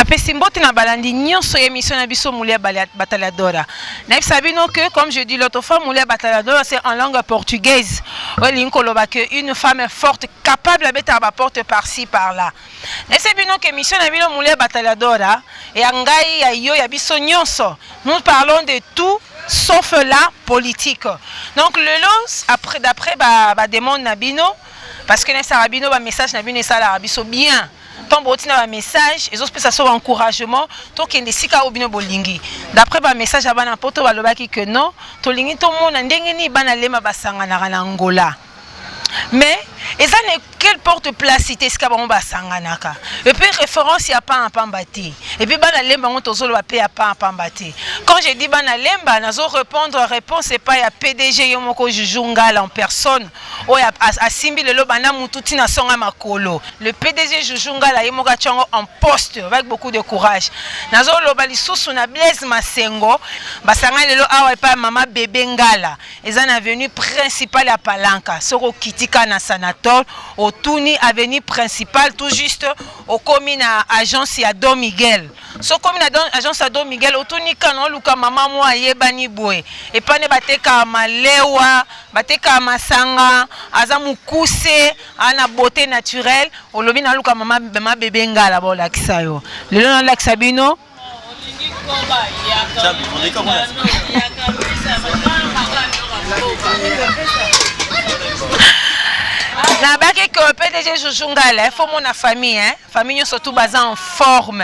Na pesimbote na balandi nyonso émission na biso Moulia Bataladora. Na sabino que comme je dis l'autre fois Moulia Bataladora c'est en langue portugaise. Que une femme forte capable de mettre à porte par-ci par-là. Na sabino que émission na biso Moulia Bataladora et angai ya yo ya biso nyonso. Nous parlons de tout sauf la politique. Donc le lot après d'après ba demande na bino parce que na sarabino ba message na bino ça la biso bien. Tant un message et autres ça soit encouragement tant qu'il ne sika obino bolingi d'après un message à bana poto balobaki que non to lingi to mona ndenge ni bana lema basanga na Angola mais et ça n'est quelle porte placité ce qu'on basanga naka et puis référence y a pas en pambati et puis bana lemba on tozolo ba pa pas en pambati quand je dis bana lemba nazo répondre réponse c'est pas ya PDG yomoko Jujungala en personne o ya asimbi lelo bana mututi na songa makolo le PDG Jujungala yemoka tchango en poste avec beaucoup de courage nazo loba lisusu na Blaise Masengo basanga lelo awa pa mama bébé ngala ezana avenue principale ya Palanka soko kitika na sanator au Touni avenue principale tout juste au commune agence à Don Miguel so commune agence à Don Miguel au Touni kanon luka mama moi yebani boy et pas ne bateka malewa bateka masanga azamu kuse ana beauté naturelle au lobi na luka mama bébé ngala bola kisayo lelo na laksa bino na baki que PDG Jujungala il faut mon famille hein famille surtout basée en forme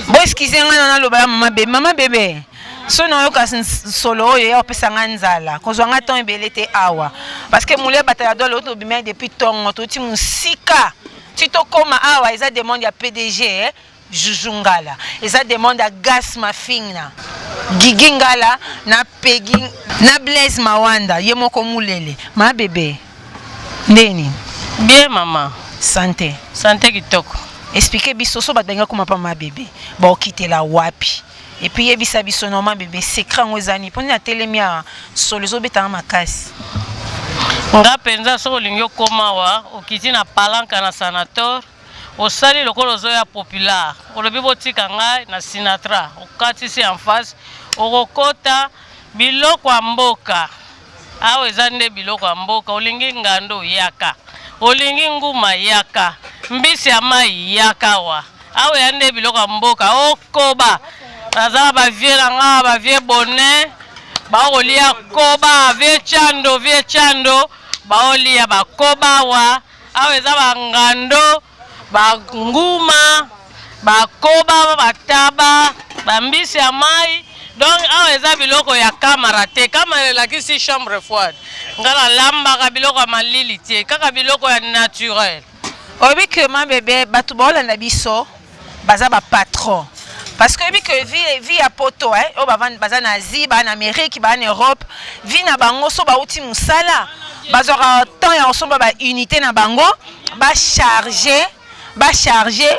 bon excusez-moi na loba maman bébé so na yo ka solo yo opesa nzala kozwanga temps ebele te awa parce que Moulia Bataladora l'autre bimé depuis tongo toti musika tito koma awa ils a demande ya PDG hein? Jujungala ils a demande à Gas Mafingna Gigingala na Pegi na Blaise Mawanda yemoko mulele ma bébé Ndeni. Bien maman. Santé. Santé kitoko. Expliquez biso so badenga kuma pa ma bébé. Ba okite la wapi. Et puis yebisa biso normal bébé secret ngozani poni na telemia soluzo beta makasi. Nga penza so lingyo koma wa okiti na Palanka na sanator. Osali lokolo zo ya populaire. Olobi botika ngai na Sinatra. Okati si en face. Okokota biloko mboka. Awe zande biloko mboka olingi ngando yaka olingi nguma yaka mbisi ya mai yaka wa awe yande biloko mboka okoba bazala ba viela nga ba vie bonnet ba olia koba vie chando ba olia ba koba wa awe za ba ngando ba nguma ba koba ba taba ba mbisi ya mai. Donc, awa biloko ya kamara te kamara la kisi chambre froide ngala lamba ka biloko malili te kaka biloko ya naturel obi que ma bébé batu bola na biso baza ba patron parce que obi que vie à poto hein o baza na Asie ba na Amérique ba en Europe vie na bango so ba uti musala bazora temps ya osomba ba unité na bango ba charger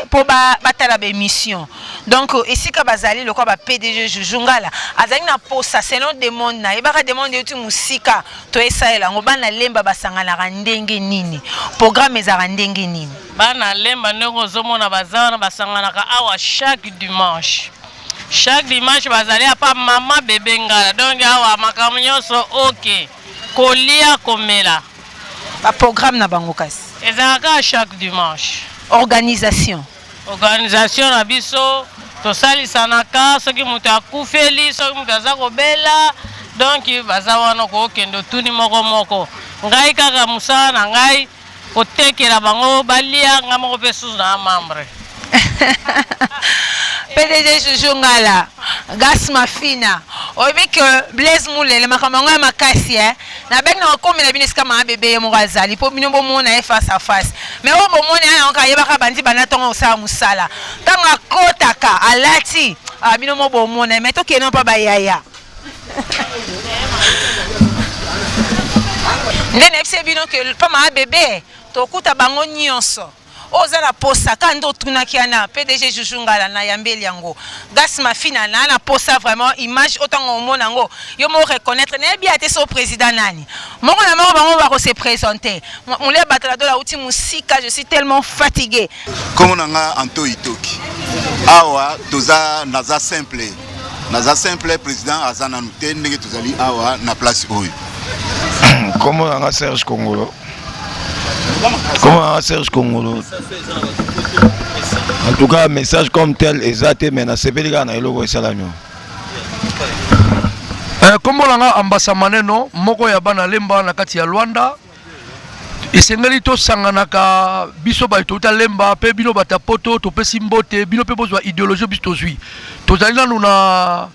pour batala ba mission. Donc ici ka bazali le quoi ba PDG Jujungala azali na posa selon demande na ebaka demande yotu musika to esaela ngo bana lemba basanga na ndenge nini programme za ndenge nini bana lemba ndeko zomona bazana basanga na awa chaque dimanche bazali apa mama bébé ngala donc awa makamnyoso OK kolia komela ba programme na bango kasi ezaka chaque dimanche. Organisation na biso to salisa naka soki mutu akufeli soki mutu aza kobela donc baza wana ko kendo tuni moko ngai kaka musala na ngai kotekela bango balia nga moko pe susu na membre PDG Jujungala Gas Mafina obi que Blaise Moulele makamango ya makasi hein na beng na komi na bineska ma bébé mo azali po bino bo mona face à face mais o bo mona ya ka yebaka bandi banatonga osala musala tanga kotaka alati bino mo bo mona mais to keno pa bayaya ndene fse bino que pa ma bébé to kuta bango nyonso oza na posa kando tunaki ana PDG Jujungala na yambeli yango gas mafina na posa vraiment image autant mona yango yo mo reconnaître na bien te so président nani moko na moko bango ba ko se présenter Mulia Bataladora uti musika je suis tellement fatigué comme on a Anto Itoki awa toza naza simple président azana nute ndenge tozali awa na place oyo comme on a Serge Congolo en tout cas message comme tel exact mais na sepelika na eloko esalamio comme on a ambassadeur moko ya bana lemba na kati ya Luanda esengeli to sanganaka biso ba tota lemba pe bino bata poto to pesi mbote bino pe bozwa idéologie biso tozwi tozali nanu na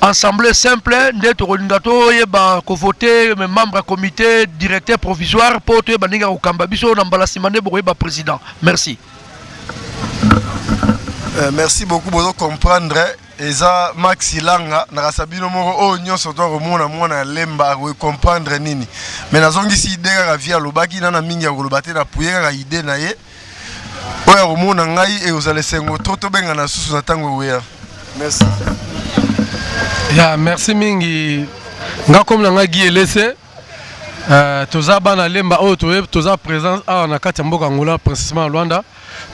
assemblée simple nde tokolinga toyeba kovote membre ya comité directeur provisoire po toyeba ndenge kokamba biso na mbala nsima nde bokoyeba président. Merci. Merci beaucoup bozo comprendre eza Maxi Langa na kasabino moko o nyonso to komona mwana lemba ko comprendre nini mais nazongisi idée ka via lobaki na mingi ya kolobate na puyeka ka idée na ye oya komona ngai e ozale sengo to benga na susu na tango weya. Merci. Ya merci mingi nga comme na nga gielese toza bana lemba o toza présence a na kati mboka ngola précisément Luanda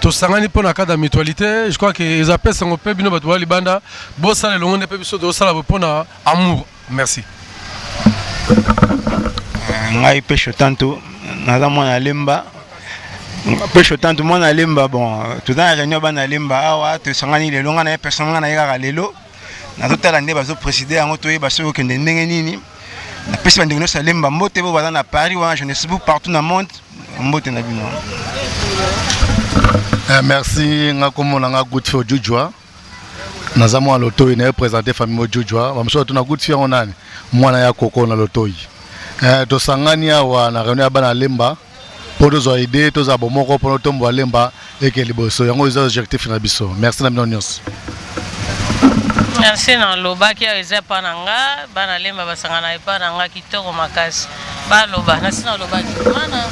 to sangani pour na cadre mutualité je crois que les appels sont peu bino bato libanda bo sala longo ne pe biso do sala pour na amour. Merci. ngai pesho tanto naza mwana lemba pesho tanto mwana lemba bon toza na réunion bana lemba awa to sangani lelo nga na personne nga na yaka lelo na totala nde bazo présider yango toyeba soki okende ndenge nini na pesi bandeko nyonso ya lemba mbote bo baza na Paris wana jeunesse partout na monde mbote na bino. Merci nga komona nga good for Jujwa naza mwana lotoi na représenter famille Jujwa bamso tuna good for onani mwana ya koko na lotoi to sangani awa na réunion ya bana lemba pour tozo idée toza bomoko pour tombo ya lemba eke liboso yango eza objectif na biso. Merci na bino nyonso. Merci na lobaki ya eza pa na nga bana lemba basangana epa na nga kitoko makasi ba loba na sina lobaki mana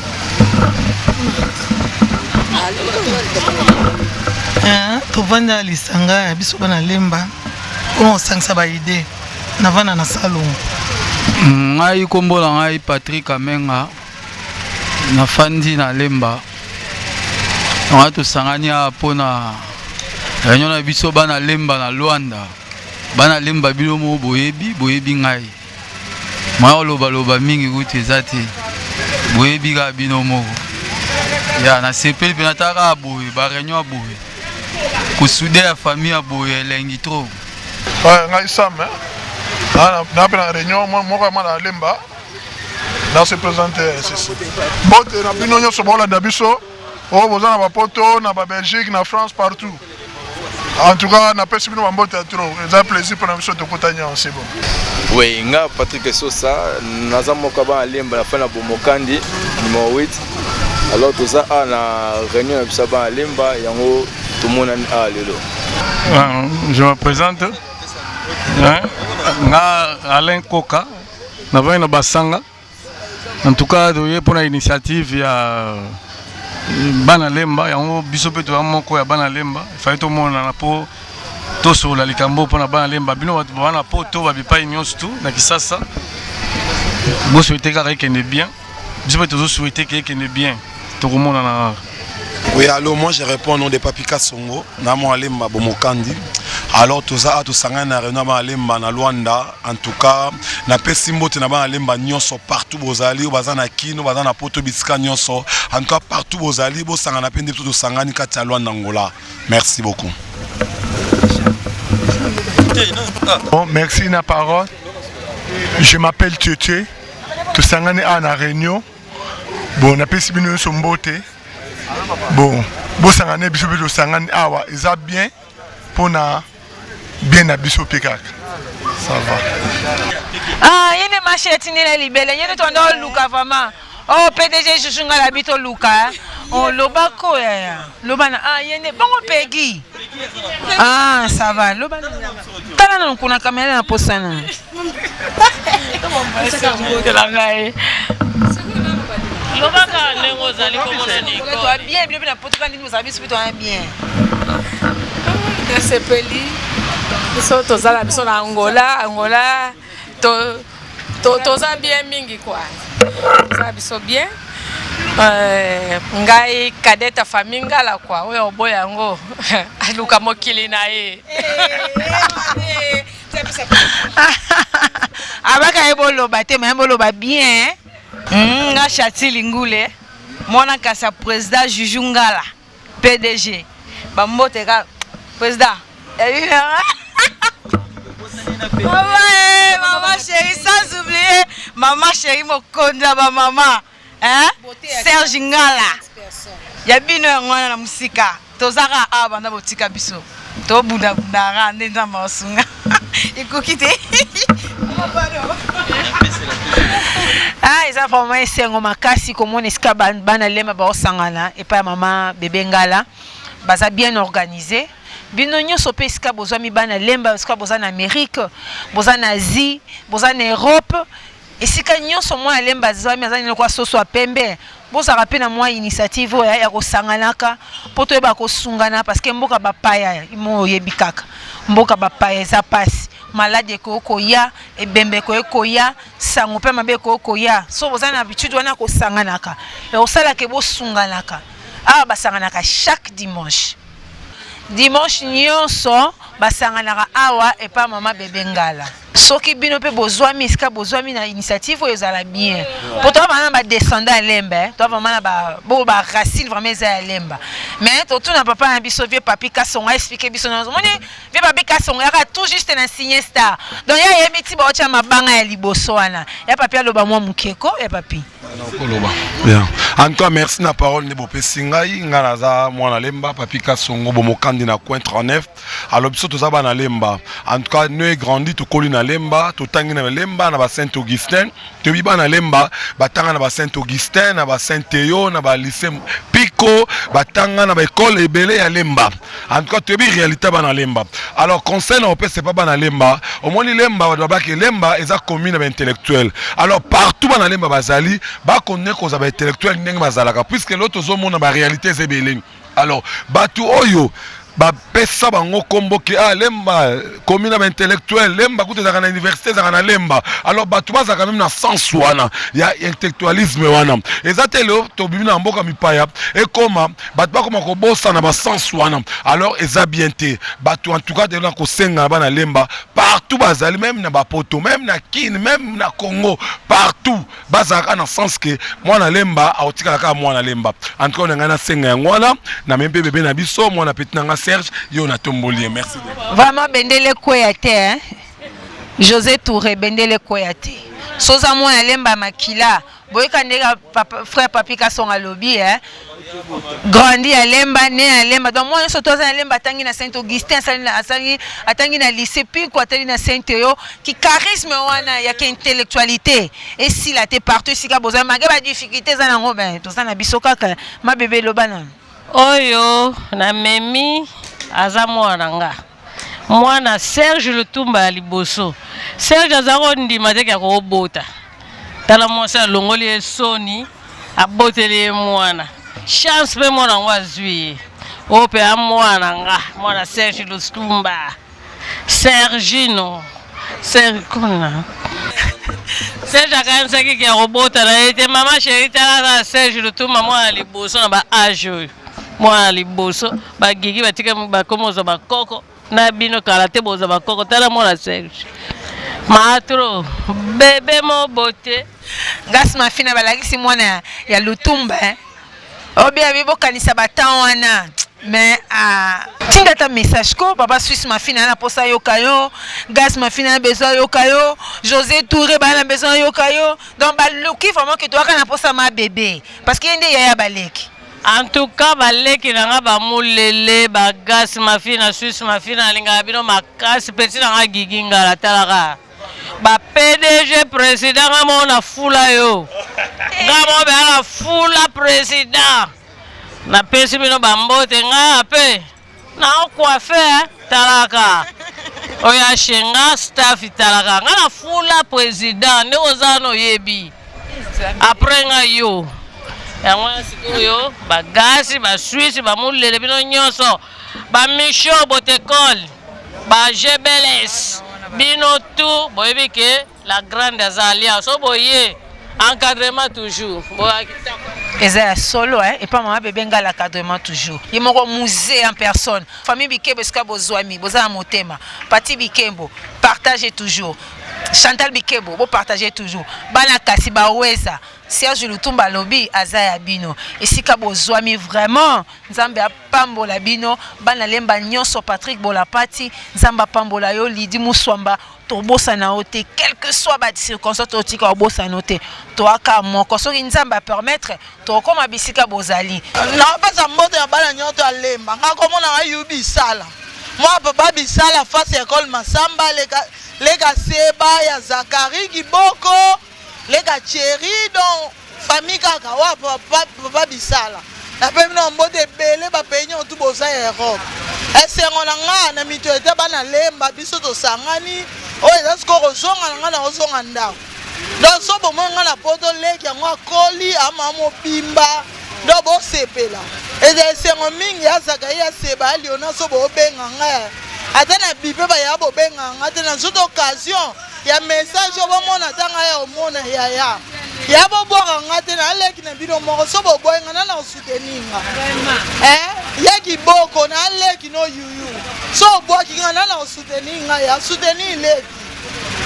tovanda lisanga ya biso bana lemba on osangisa ba idée navana na salon ngai kombola ngai Patrick Amenga nafandi na lemba nga tosangani apo na réunion na biso bana lemba na Luanda bana lemba bilomo boyebi ngai mwa loba mingi kuti eza te boyebi ka bino moko ya na sepeli mpe nataka aboye ba réunion aboye kosude ya famille aboye elengi trop ngai Sam na pe na réunion moko ya mwana lemba na se présenter bote na bino nyonso baolanda biso oyo boza na bapoto na Belgique na France partout. En tout cas, on a pas subi nos trop. C'est un plaisir pour nous de côtoyer ensemble. Oui, nga Patrick Sosa, nazamo kaba lemba na fana bomokandi numéro 8. Alors tout ça na réunion de saba lemba yango tout le monde a lelo. Je me présente. Nga Alain Koka, na va na basanga. En tout cas, pour l'initiative ya bana lemba yango biso pe to moko ya bana lemba fai to mona na po to so la likambo pona bana lemba bino watu bana po to ba bipa nyonso tu na kisasa bo souhaiter ka rekende bien biso pe to souhaiter que rekende bien to komona na. Oui, alors moi je réponds au nom de Papika Songo na mo lemba bomokandi. Alors tout ça tout sanga na réunion ba lemba na Luanda en tout cas na pesi mbote na ba lemba nyonso partout bozali bazana kino bazana poto bisika nyonso en tout cas partout bozali bo sanga na pende tout sanga ni kati ya Luanda Angola. Merci beaucoup. Bon, merci na parole. Je m'appelle Tchétché. Tout sanga ni à la réunion. Bon, na pesi bino so mbote. Bon, bo sanga ne biso biso sanga ni awa eza bien pour na bien à biso pekak. Ça va. Ah, il y a des machines qui sont libérées. Il y a des tonneaux Luka vraiment. Oh, PDG Jujungala bito Luka. Oh, lobako ya. Lobana. Ah, il y a des bons Peggy. Ah, ça va. Lobana. Tala na kuna kamera na posana. lobaka ndenge ozali komona Nicole bien bino na poto kandi nous avez subi toi bien nasepeli biso tozala biso na Angola toza bien mingi kwa toza biso bien ngai kadeta famille ngala kwa oyo oboya yango aluka mokili na ye abaka eboloba te mais eboloba bien nga Chati Lingule mwana kasa président Juju Ngala PDG bambote ka président maman chérie sans oublier maman chérie mokonda ba maman hein Serge Ngala ya bino ngwana na musika tozaka abanda botika biso to bunda bunda ndenza masunga ikokite ah eza vraiment esengo makasi komona esika bana lema baosangana epa mama bebe Ngala baza bien organisé bino nyonso pe esika bozwami bana lemba esika boza na Amérique boza na Asie boza na Europe esika nyonso mwana lemba zwami azali kwa soso apembe bozaka pe na mwa initiative ya kosanganaka po toyeba kosungana parce que mboka bapaya imo oyebi kaka mboka bapaya eza pasi malade ekokoya ebembe ekoya sango pe mabe ekokoya so boza na habitude wana kosanganaka osala ke bosunganaka basanganaka chaque dimanche nyonso basanganaka awa epa mama bebe Ngala soki bino pe bozwami esika bozwami na initiative oyo ezala bien po to bana ba descendant ya lemba to vraiment ba racine vraiment eza ya lemba mais to tuna papa na biso vieux papi Kasonga expliquer biso na moni vieux papi Kasonga ya tout juste na signer star donc ya yemiti ba ocha mabanga ya liboso wana ya papi aloba mwa mukeko ya papi bien en tout cas merci na parole ne bopesi ngai nga naza mwana lemba papi Kasongo bomokandi na coin 39 alors biso toza bana lemba en tout cas nous grandi to koli na lemba totangi na lemba na ba Saint Augustin to biba na lemba batanga na ba Saint Augustin na ba Saint Théo na ba lycée Pico batanga na ba école ebele ya lemba en tout cas to bi réalité bana lemba alors conseil na opé c'est pas bana lemba au moins lemba ba ke lemba eza commune ba intellectuel alors partout bana lemba bazali ba connaît cause ba intellectuel ndenge bazalaka puisque l'autre zomona ba réalité zebele alors batu oyo ba pesa bango kombo ke lemba commune intellectuel lemba kuta za na université za na lemba alors batu baza quand même na sens wana ya intellectualisme wana ezatelo to bimina mboka mipaya et comment batu ba koma ko bossa na ba sens wana alors eza bien te batu en tout cas de na ko senga ba na lemba partout bazali même na ba poto même na Kin même na Congo partout bazaka na sens que moi na lemba aotikala ka moi na lemba en tout cas na na senga ngwana na même bébé na biso moi na petit na Serge, Yona Tombolier, merci. Vraiment, Bendele Koyate, hein? José Touré, Bendele Koyate. Sosa moi lemba makila. Boy kandega frère papi Kasonga lobby, hein? Grandi à lemba, né à lemba. Donc moi, je suis à lemba, tangi na Saint Augustin, tangi na lycée, puis quoi, tangi na Saint Théo, qui charisme wana, ya qui intellectualité. Et si la te partout, si ka boza, ma gaba difficulté za na ngobin, tout ça na bisoka ma bébé lobana. Oyo na memi aza mwana nga mwana Serge Lutumba ya liboso Serge azako ndima te ya kobota tala mwasa longoli esoni aboteli mwana chance pe mwana ngo azwi ope a mwana Serge Lutumba Sergino Serge kona Serge akansaki ki ya kobota na ete mama chérie tala Serge Lutumba mwana liboso na ba age moi liboso bagigi batika bakomoza bakoko na bino karate boza bakoko tala mona Serge matro bébé mo beauté gas mafina balakisi mwana ya Lutumba obi abibo kanisa batan wana mais tinda ta message ko papa Suisse mafina na posa yokayo gas mafina na besoin yokayo José Touré ba na besoin yokayo donc ba luki vraiment que toi kana posa ma bébé parce que ndé ya baleki. En tout cas, baleki nanga ba mulele ba gas mafina Suisse mafina linga bino makasi petit nanga giginga la talaka ba PDG président ngamo na fula yo ngamo be ala fula président na pesi bino bambote nga pe na coiffeur talaka oya shenga staff talaka nga na fula président ne ozano yebi après nga yo yango sikoyo bagasi baswisi bamulele bino nyonso bamisho botekole bagebeles bino tu boyebi ke la grande azalia so boye encadrement toujours eza ya solo et pas maman bébé nga l'encadrement toujours ye moko musée en personne famille Bikembo esika bozwami bozala motema Pati Bikembo partagez toujours Chantal Bikembo bo partagez toujours bana kasi baweza Serge Lutumba lobi azaya bino esika bozwami vraiment nzambe apambola bino bana lemba nyonso Patrick Bolapati nzamba pambola yo Lidi Muswamba tobosa na ote quel que soit ba circonstance otika obosa note to aka moko soki nzamba permettre to koma bisika bozali na basa mbote ya bana nyoto alemba ngako mona wa yubi sala moi papa bisala face école Masamba lega seba ya Zakari Kiboko lega chéri donc famille kaka wa papa bisala na pe no mbote bele ba penyo tu boza Europe esengo na nga na mito ete bana lemba biso to sangani o eza skoro zonga nga na ozonga ndako donc so bo nga na poto leki yango akoli ama mobimba do bo sepela eza esengo mingi ya Zakari ya seba aliona so bo benga nga ata na bipe ba ya bo benga nga te na zoto occasion ya message bo mona tanga ya omona ya bo boka nga te na leki na bino moko so bo boenga na souteninga ya kiboko na leki no yuyu so boki nga na souteninga ya soutenir leki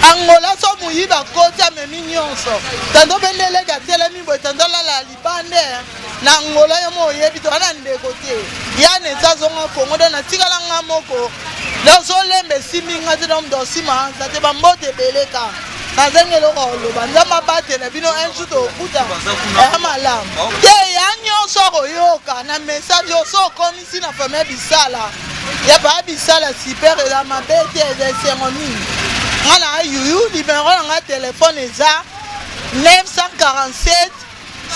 Angola so muyiba kota memi nyonso tando bendele ga telemi bo tando la libande na Angola yo mo yebi to ana ndeko te ya ne zazonga Kongo na tikala nga moko na so lembe siminga te dom do sima za te bambote beleka na zengelo ko lo banzama bate na bino ensu to kuta malam te ya nyonso ko yoka na message so komisi na famille bisala ya ba bisala super la mabete de cérémonie ngana yuyu numéro nga téléphone eza 947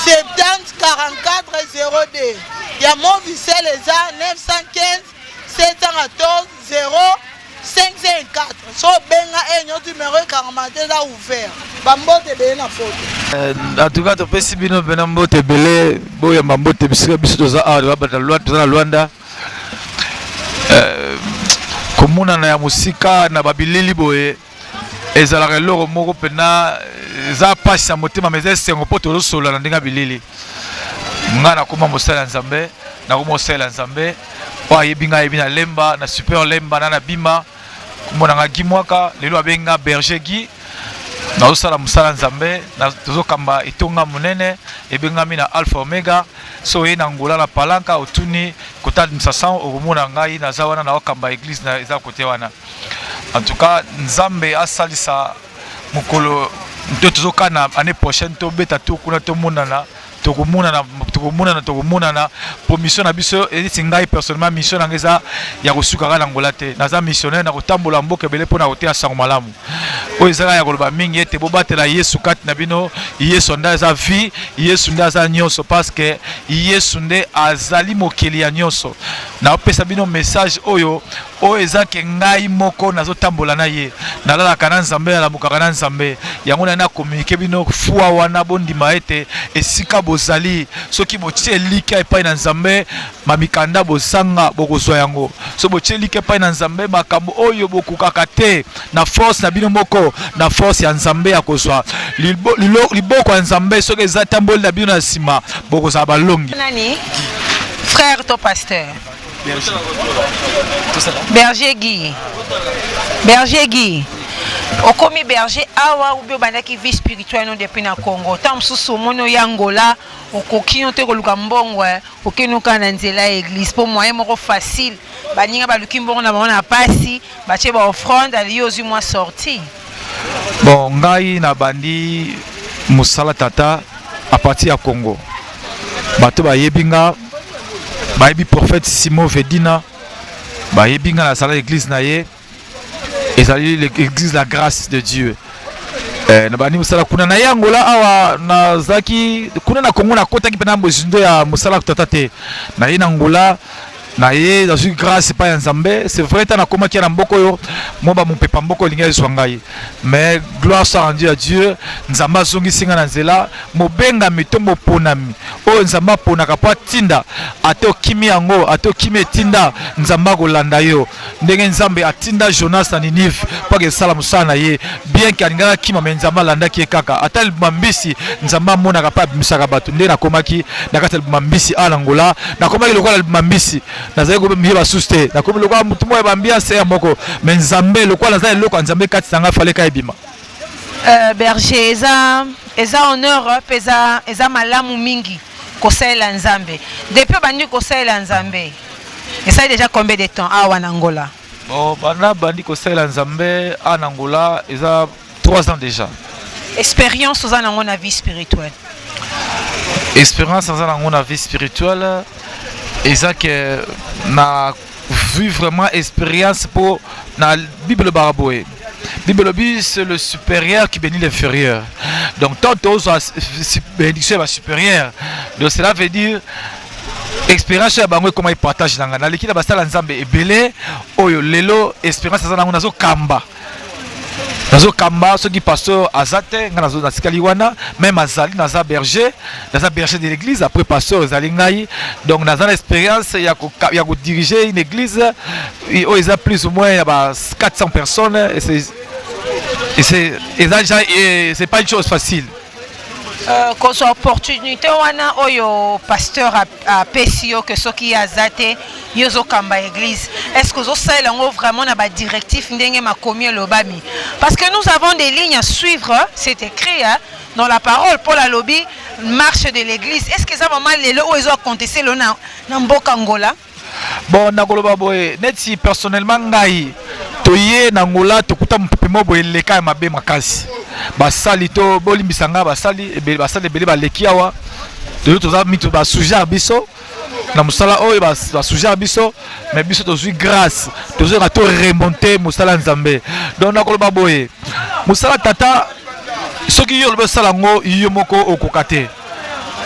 70 44 02 ya mon visel eza 915 714 0554 so benga enyo numéro karamate da ouvert bambote bele na photo en tout cas topesi bino bena mbote bele boya mbote bisika biso toza awa toza na Luanda komuna na ya musika na babilili boye ezalaka eloko moko pena eza pasi ya motema mais esengo mpo tozosola na ndenge bilili nga nakoma mosala ya Nzambe nakoma mosala ya Nzambe oyo ayebi nga ayebi na lemba na super lemba na bima komona nga Gi Mwaka lelo abenga Berger Gi nazosala mosala ya Nzambe tozokamba etonga monene ebengami na Alpha Omega so ye na Ngola na Palanka otuni kota Msasa okomona ngai naza wana na okamba église na eza kote wana. En tout cas Nzambe asalisa mokolo nto tozokana année prochaine tobeta to kuna tomonana tokomonana pour mission na biso eti ngai personnellement mission na ngeza ya kosuka kana Ngola te naza missionnaire na kotambola mboka bele pona kotea sango malamu oyo ezaka ya koloba mingi ete bobatela Yesu kati na bino Yesu nda eza vie Yesu nda aza nyonso parce que Yesu nde azali mokeli ya nyonso na opesa bino message oyo ezake ngai moko nazotambola na ye nalalaka na Nzambe nalamukaka na Nzambe yango na communiquer bino fua wana bondima ete esika bozali soki botie lika epai na Nzambe mamikanda bosanga bokozwa yango so botie lika epai na Nzambe makambo oyo bokukaka te na force na bino moko na force ya Nzambe ya kozwa liboko ya Nzambe soki eza tamboli na bino na sima bokozala balongi nani frère to pasteur Berger Guy okomi berger awa ubi obandaki vie spirituelle no depuis na Congo ta mosusu mono ya Angola okoki no te koluka mbongo okenuka na nzela ya église po moyen moko facile baninga baluki mbongo na bango na pasi batie ba offrande ali ozwi mwa sorti bon ngai na bandi musala tata a partir ya Congo bato bayebi nga bayebi prophète Simon Vedina bayebi nga na sala église na ye ezali l'église la grâce de Dieu na bani musala kuna na Angola awa na zaki kuna na Congo na kota ki pena mbozindo ya musala tata te na ye na Angola na ye dans une grâce pas en Zambé. C'est vrai tant akoma ki na mboko yo mo ba mupepa mboko linga eswangai. Mais gloire soit rendue à Dieu. Nzamba zongi singa na nzela mo benga mitombo ponami. O nzamba ponaka pa tinda ato kimi yango ato kimi tinda nzamba kolanda yo. Ndenge nzambe atinda Jonas na Ninive pa ke sala musana ye bien ki alingaka kima me nzamba landa ki kaka atal mambisi nzamba monaka pa misaka bato nde na komaki na kata mambisi alangola na komaki lokola mambisi nazali ko miye basuste na komi lokola mutu moya bambiance ya moko me nzambe lokola nazali loko nzambe kati sanga fale ka ebima. Berger eza honneur eza malamu mingi kosalela nzambe depuis bandi kosalela nzambe esa déjà combien de temps awa na Angola? Bon bana bandi kosalela nzambe en Angola eza 3 ans déjà. Expérience aux dans la vie spirituelle. Expérience dans la vie spirituelle et ça que na vu vraiment expérience pour la Bible Baraboé. Bible c'est le supérieur qui bénit l'inférieur. Donc tant que bénédiction est supérieure. Donc cela veut dire expérience ya bango comment il partage na l'équipe basala nzambe ebele oyo lelo expérience za nango nazo kamba. Nazo kamba ceux qui pasteur azate nga nazo nasikali wana même azali naza berger de l'église après pasteur azali ngai donc naza expérience ya ko diriger une église oyo eza plus ou moins ya ba 400 personnes et c'est pas une chose facile. Quand son opportunité wana oyo pasteur a pesio que ce qui a zate yozo kamba église est-ce que vous savez vraiment na ba directif ndenge makomi lobami parce que nous avons des lignes à suivre c'est écrit dans la parole pour la lobby marche de l'église est-ce que ça maman lelo o ezo contester lo na mboka Angola? Bon nakoloba boye neti personnellement ngai toye na Angola tokuta mpimo boye leka mabe makasi basali to bolimbisanga basali bele baleki awa toza mito ba sujet biso na musala oyo ba sujet biso mais biso tozui grâce tozo na to remonter musala nzambe donc nakoloba boye musala tata soki yo lobe sala ngo yo moko okokate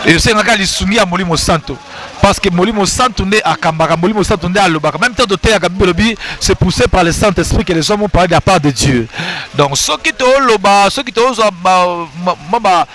et c'est ngaka lisungi ya molimo santo parce que molimo santo nde akambaka molimo santo nde alobaka même temps doté ya bibelobi c'est poussé par le Saint-Esprit que les hommes ont parlé de la part de Dieu donc soki to loba soki to zo ba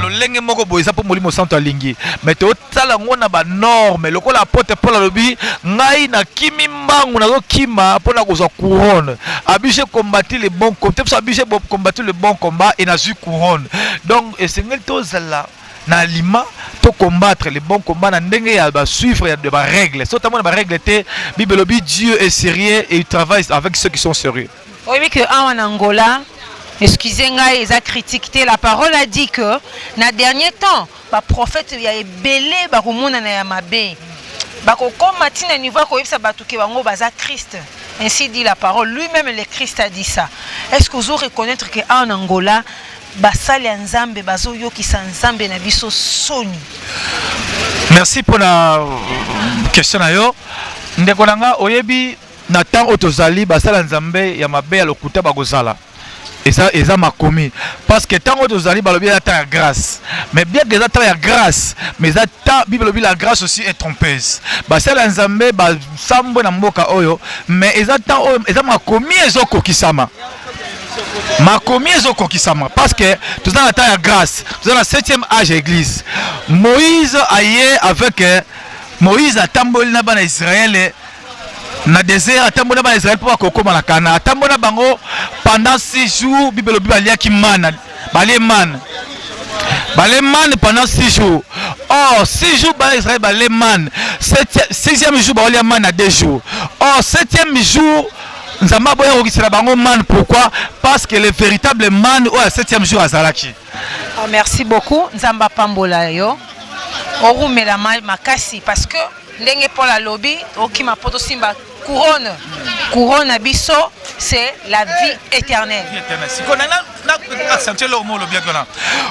lolenge moko boisa pour molimo santo alingi mais to tala ngona ba norme lokola apôtre Paul alobi ngai na kimi mbangu nazo kima pona kozwa couronne abije combattre le bon combat abije combattre le bon combat et na zu couronne donc et c'est ngel to zala na lima to combattre les bons combats na ndenge ya ba suivre de ba règles notamment ba règles té Bible dit Dieu est sérieux et il travaille avec ceux qui sont sérieux. Oui que en Angola excusez-moi ils a critiqué la parole a dit que na dernier temps ba prophète ya ebelé ba komona na ya mabe ba ko combattre na niveau ko yebisa batuke bango baza Christ ainsi dit la parole lui-même le Christ a dit ça. Est-ce que vous reconnaître que en Angola basali nzambe bazoyo kisa nzambe na biso soni? Merci pour la question ayo ndeko nanga oyebi na temps otozali basala nzambe ya mabe ya lokuta bagozala eza makomi parce que tant otozali balobi ya temps ya grâce mais bien que ça temps ya grâce mais ça temps Bible lobi la grâce aussi est trompeuse basala nzambe ba sambo na mboka oyo mais eza temps oyo eza makomi ezokokisama makomi ezokokisama parce que tout dans la temps ya grâce tout dans la 7e âge église Moïse aye avec Moïse atamboli na bana Israël na désert atamboli na bana Israël pour kokoma na Kana atamboli na bango pendant 6 jours Bible baliaki mana baleman pendant 6 jours. Or 6 jours bana Israël baleman 6e jour balia mana 2 jours. Or 7e jour Nzamba boya okisela bango man pourquoi parce que le véritable man au 7e jour azalaki. Oh, merci beaucoup Nzamba pambola yo. Orumela makasi parce que ndenge pour la lobby okima poto simba couronne abisso c'est la vie éternelle. Accentuer le mot lobby là.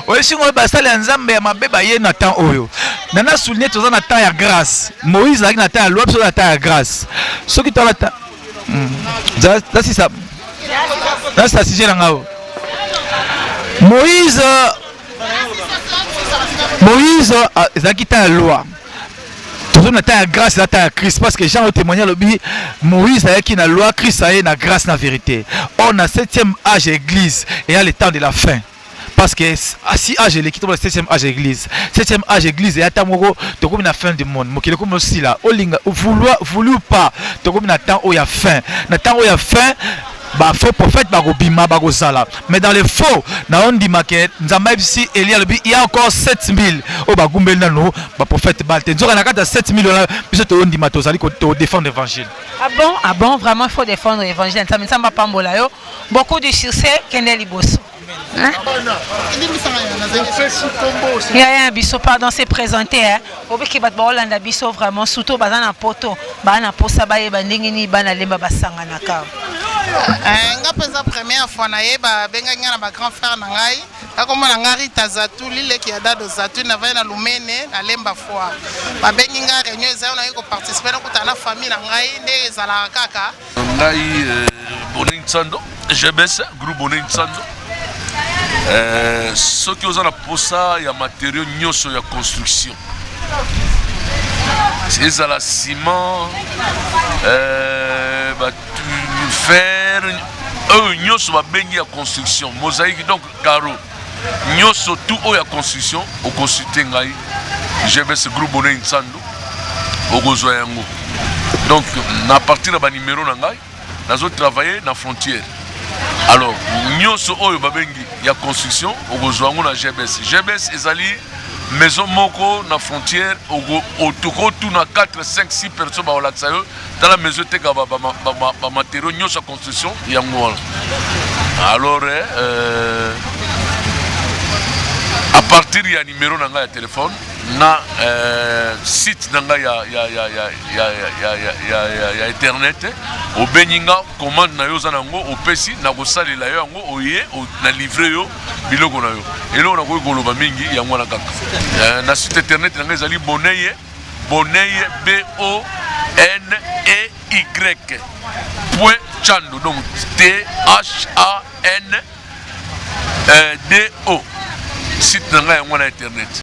Oyeshi ngo basala nzambe ya mabeba ye na temps oyo. Nana souligner toza na temps ya grâce. Moïse a na temps ya loi so na temps ya grâce. Ce qui t'a c'est ça. Là c'est sujet là ngao. Moïse ezaki ta loi. tozomona ta ya grâce na ta ya Christ parce que Jean témoigné lobi Moïse ayaki na loi, Christ aye na grâce na vérité. On a 7e âge église et à le temps de la fin. Parce que si âge l'équipe le 7e âge église. 7e âge église et à tamoko to comme na fin du monde. Mokile comme aussi là, olinga voulu pas to comme na temps où il y a fin. Na temps où il y a fin bah faux prophète bagobima bagozala. Mais dans les faux na on dit maquette nzamba bisi Elia lobi il y a encore 7000 au bagumbel nano ba prophète balte. Nzoka na kata 7000 on biso to on dit matozali ko défendre l'évangile. Ah bon vraiment il faut défendre l'évangile. Ça me semble pas pambola yo. Beaucoup de succès Kenneth Liboso. Yaya biso pardon c'est présenté hein obiki bat ba Hollanda biso vraiment surtout bazana poto bana posa baye bandingi ni bana lemba basanga na ka nga pesa première fois na yeba benga nga na ba grand frère na ngai akomona ngari tazatu lile ki adado zatu na vana lumene na lemba fois ba bengi nga réunion ezao na yiko participer na kutana famille na ngai nde ezala kaka ngai Bonin Nsando GBS groupe Bonin Nsando ceux qui ont posa ya matériaux nyonso ya construction c'est à la ciment fer nyonso ba bengi ya construction mosaïque donc carreau nyonso tout o ya construction au consulter ngai GBS groupe Bonin Nsando okozwa yango donc na partir de ba numéro na ngai nazo travailler na frontière. Alors, nyonso oyo babengi ya construction okozwango na GBS. GBS ezali maison moko na frontière otoko tout na 4 5 6 personnes ba olaksa yo dans la maison teka ba matériaux nyonso construction yango wana. Alors à partir ya numéro na nga ya téléphone na site na nga ya internet o beninga commande na yo za nango opesi na kosalela yo yango oye na livrer yo biloko na yo elo na ko koloba mingi yango na kaka na site internet na nga ezali Boneye .chando donc THANDO site na nga yango na internet